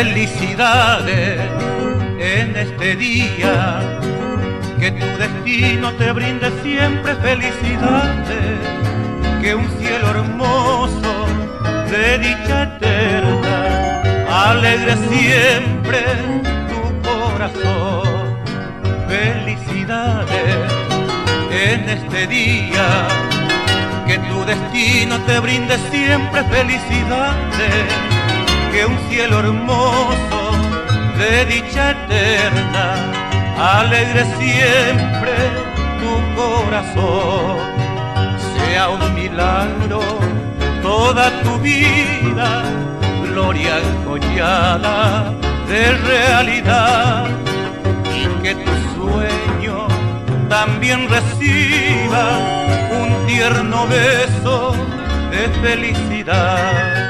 Felicidades en este día, que tu destino te brinde siempre felicidades, que un cielo hermoso de dicha eterna alegre siempre tu corazón. Felicidades en este día, que tu destino te brinde siempre felicidades, que un cielo hermoso de dicha eterna alegre siempre tu corazón. Sea un milagro toda tu vida, gloria enjollada de realidad, y que tu sueño también reciba un tierno beso de felicidad.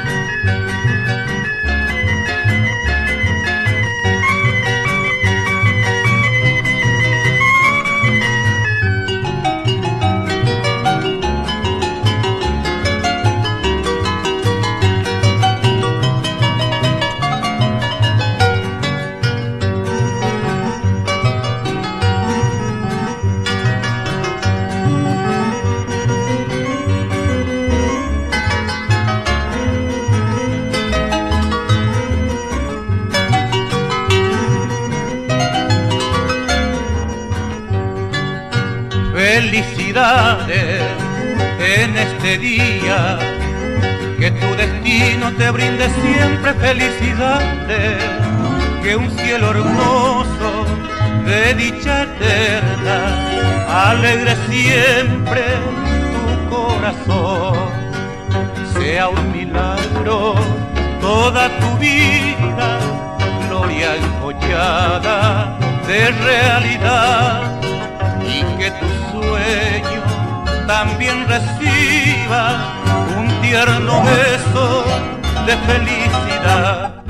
Felicidades en este día, que tu destino te brinde siempre felicidades, que un cielo hermoso de dicha eterna alegre siempre tu corazón. Sea un milagro toda tu vida, gloria enjollada de realidad, y que tu sueño también reciba un tierno beso de felicidad.